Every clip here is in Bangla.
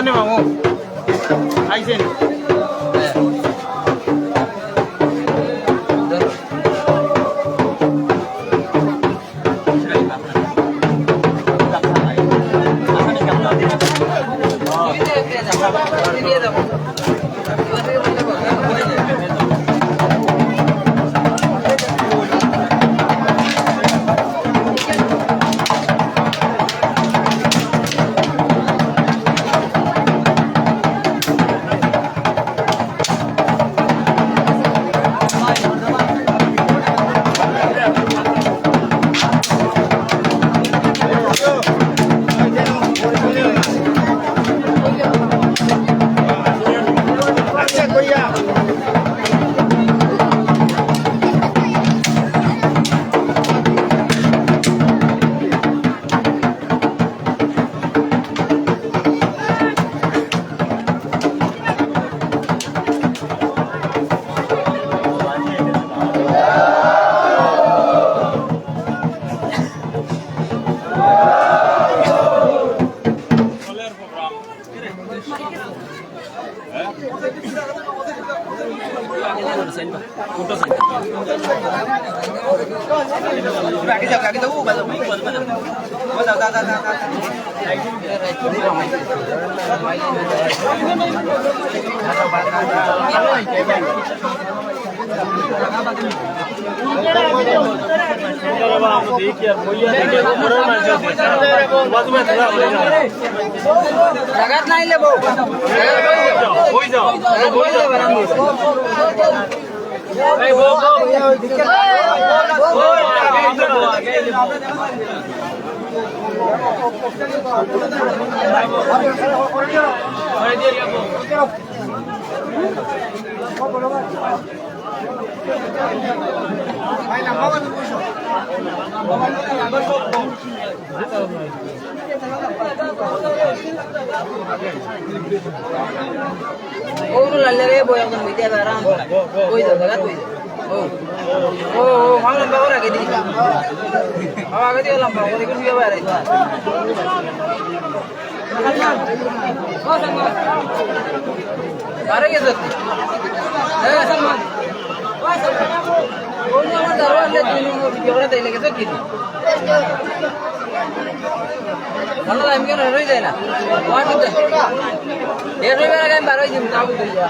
Pone mamu. Ahí sí. জাগাত নাই লেব হই যাও এই বো বো Uru lalle boy ang media barang. Boy do dagat boy. Oh, hang lamba ora gedi. Awa gedi lamba ora gedi dia bare. Oh sama. Bare ge jati. Eh sama. Oh sama. Oh ni amar darwa le tinu video ora dai lege to kini. ভালো আমি কেন রই যায় না ওয়াট দে এর রই বেলা আমি বারোই দিন তাও দিই যা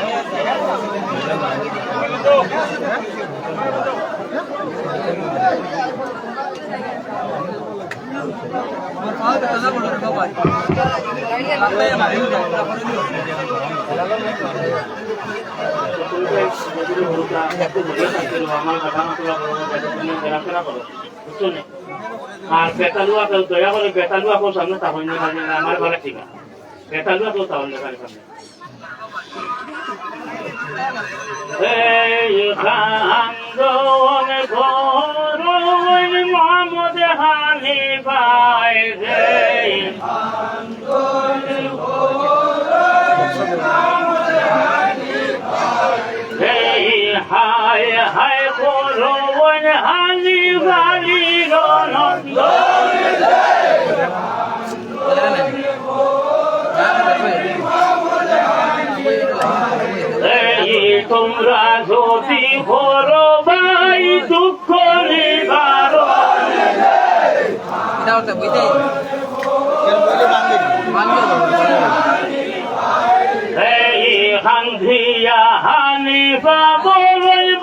আমার পাও তো দাদা বড় তো ভাই আল্লাহ আমার আর বেতালুয়া কেউ দয়া করে বেতালুয়া কেউ সামনে তাহলে আমার ঘরে ঠিক আছে বেতালুয়া কেউ তাহলে সামনে মোহাম্মদ হানি ভাই হায় হায় বলো হানি ভালি তোমরা যদি বড় ভাই দুঃখ নিবার হান্ধিয়া হানি বাবু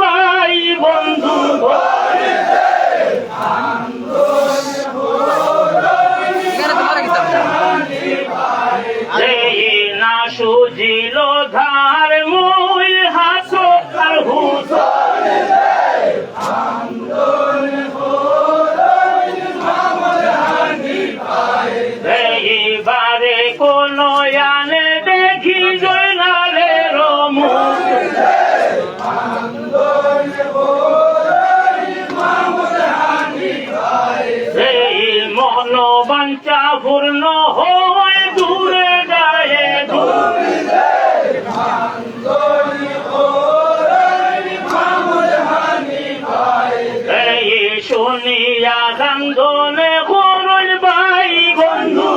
ভাই বন্ধু না সুজিল ধার মুই হাস আর হুস এইবারে কোন আনে দেখি জয়নালে রমু এই মন বাঞ্ছা পূর্ণ হয় দূরে যায় এই শুনিয়া কান্দনে করল ভাই বন্ধু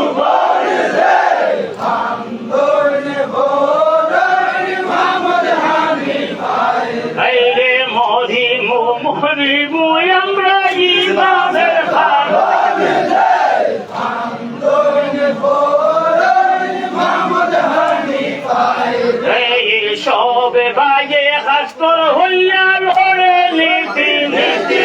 করিমু আমরা ইমামের খানা এই সবে বাইয়ে হাস্তর হইয়া লড়ে নীতি নীতি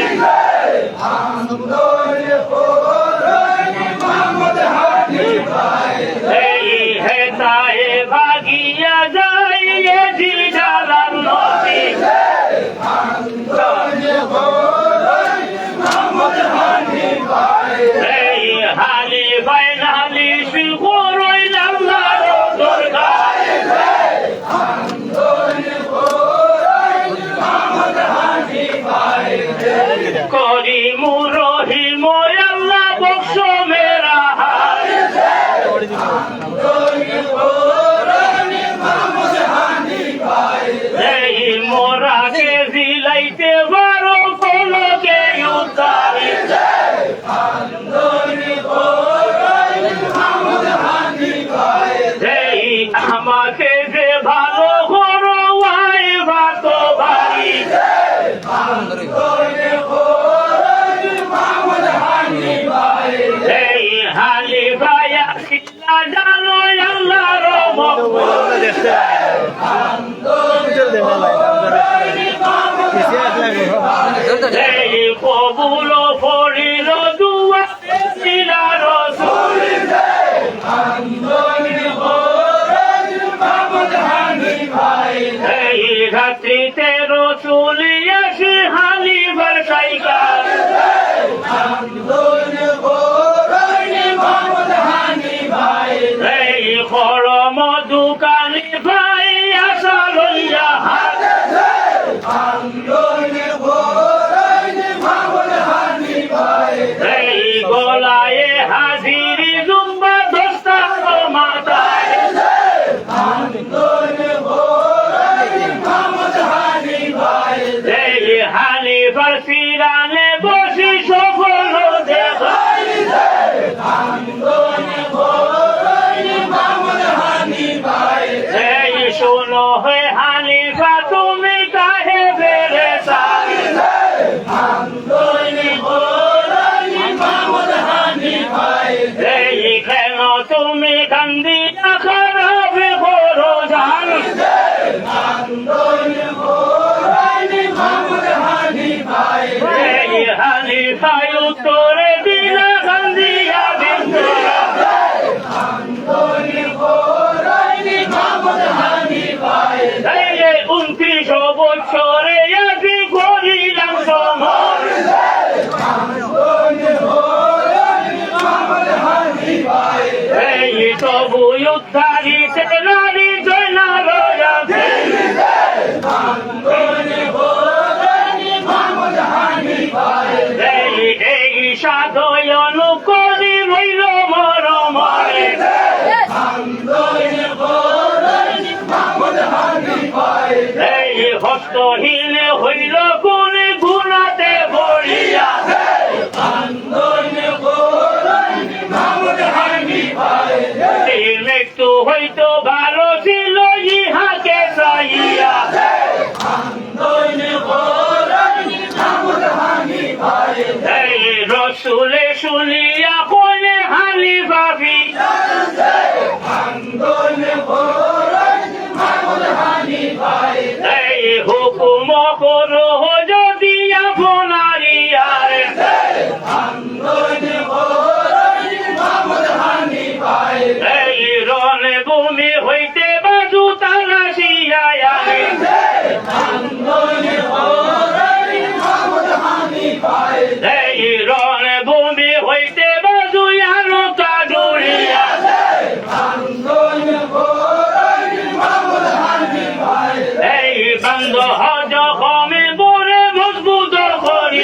এই হেতায়ে ভাগিয়া যায় এ জিজালার নদী এই হালি ভাই নালি শিখরই আল্লাহর দরগায় করিমু রহিম আল্লাহ বক্স মেরা হায় এই মোরাকে জিলাইতে পারো কোনকে উতারে এই আমাকে যে ভালো করো আই ভাত বাড়ি এই হালি ভাইয়া শিলা জানো আল্লাহর এই কবুল ফরিল দুয়া শিলা রসুল এই রাত্রিতে রসুল আসি হালি বর্ষাইকা এই খরম দোকানি ভাই আসা লইয়া হাত এই গলায় হাজিরি জুম্বা দস্তা মাথায় এই হালি বর্ষিরানে বসি সফল দেখায় এই শোনো হে হানিফা তুমি কাহে বেড়ে এই কেন তুমি কান্দিয়া খারাপ করো জান এই হানিফায় উত্তরে দিলা কান্দিয়া বিন্দুরা এই 29 বছরে আজি করিলাম সমর এই তবু উদ্ধারিতে নারী জয়না রয়াছে এই সাধয়ন করি রইল মরমরে এই হস্তহীন হইল কোন গুণাতে বড়িয়া এই মৃত্যু হইতো ভালো ছিল ইহাকে চাইয়া এই রসুলে শুনিয়া কোনে হালি ভাবি এই হুকুম করো যদি আপনারি আর এই রণে ভূমি হইতে বাজু তালাশিয়া আনে এই রণে ভূমি হইতে বাজু আনো কাডুরিয়া এই বন্ধ হজ কমে বলে মজবুত করি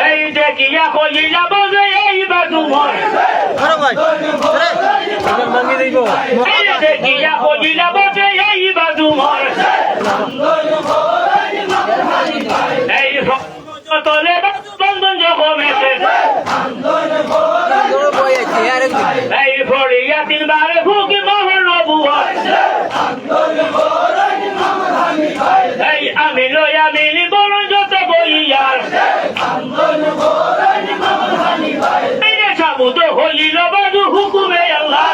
এই দেখিয়া কইলা বলে এই বাদুমর এই দেখিয়া কইলা বলে এই বাদুমর এই তলে বন্ধন জগমেতে এই ফড়িয়া তিনবারে ফুকি মোহন নবুয়ার এই আমি লইয়া মিলি বলুন যত বইয়ার এই যে সাবুত হইল বাদু হুকুমে আল্লাহ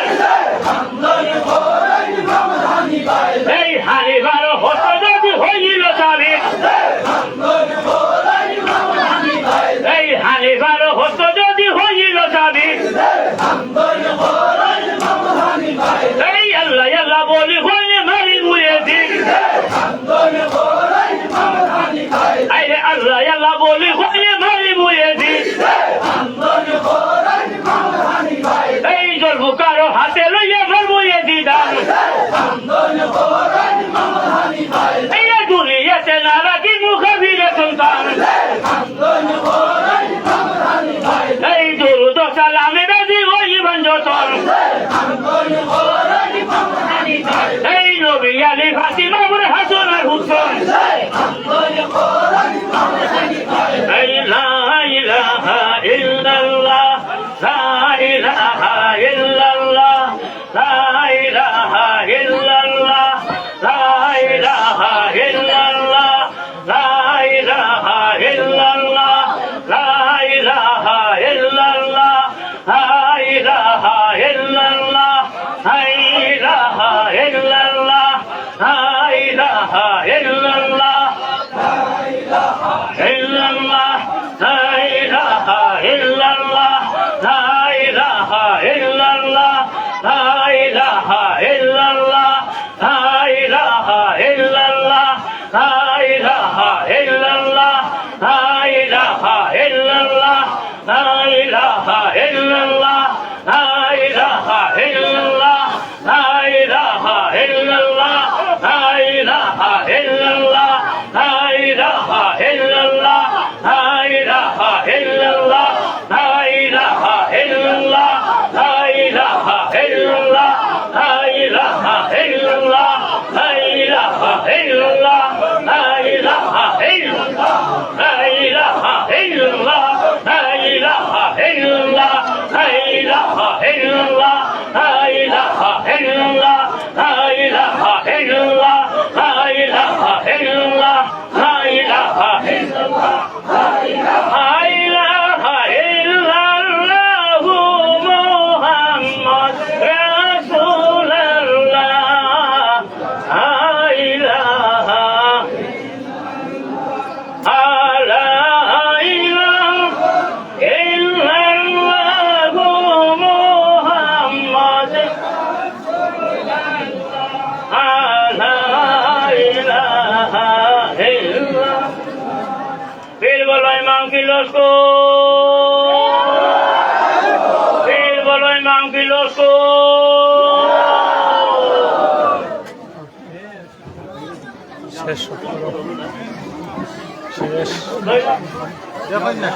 এই হানিবার হত যদি হইল যাবে এই হানিবার হত যদি হইল যাবে এই আল্লাহ আল্লাহ বলি হইলে মারি মুড়ে দিন আরে আল্লাহ আল্লাহ বলি হইলে মারি মুড়ে দিন এই জলবুকারো হাতে লইয়া ধর্ময়ে দিদান এই দুনিয়াতে না রাখি মুখাবিরে সন্তান এই দুরুদ সালামে বেদি হইবান যতন এই নবী আলী ফাতিমা বুর হাসান আর হুসেন এই লা ইলাহা ইল্লাল্লাহ লা ইলাহা ইল্লাল্লাহ লা ইলাহা ইল্লাল্লাহ লা ইলাহা ইল্লাল্লাহ লা ইলাহা ইল্লাল্লাহ লা ইলাহা ইল্লাল্লাহ লা ইলাহা ইল্লাল্লাহ লা ইলাহা ইল্লাল্লাহ লা ইলাহা ইল্লাল্লাহ ইল্লাল্লাহ লা ইলাহা ইল্লাল্লাহ লা ইলাহা ইল্লাল্লাহ লা ইলাহা ইল্লাল্লাহ লা ইলাহা ইল্লাল্লাহ লা ইলাহা ইল্লাল্লাহ লা ইলাহা ইল্লাল্লাহ লা ইলাহা ইল্লাল্লাহ লা ইলাহা ইল্লাল্লাহ লা ইলাহা ইল্লাল্লাহ লা ইলাহা ইল্লাল্লাহ লা ইলাহা ইল্লাল্লাহ লা ইলাহা ইল্লাল্লাহ লা ইলাহা ইল্লাল্লাহ লা ইলাহা ইল্লাল্লাহ লা ইলাহা ইল্লাল্লাহ লা মাংকি লস্কো বীর বলয় মাংকি লস্কো শেষ শেষ দেখুন না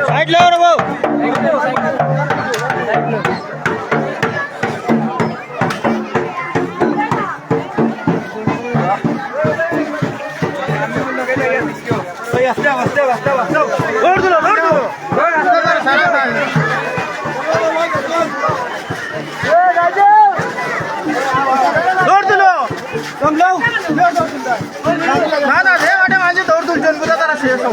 সাইড লাও রে বাবু ওই আস্তে আস্তে আস্তে আস্তে দৌড় দিলো সারা দৌড় দিলো तुम लो ना ना रे आटे माझे दौड़ तुलचन बुदा तारा शेष हो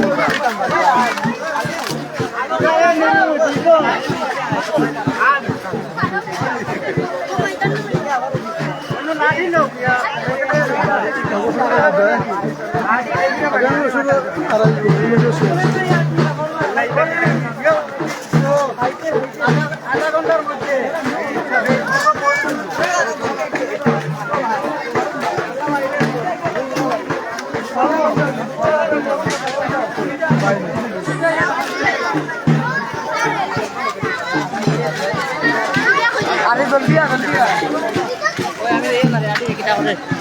आधा घंटार मध्य अरे जल्दी आ ओए हमें एक ना यार ये किताब है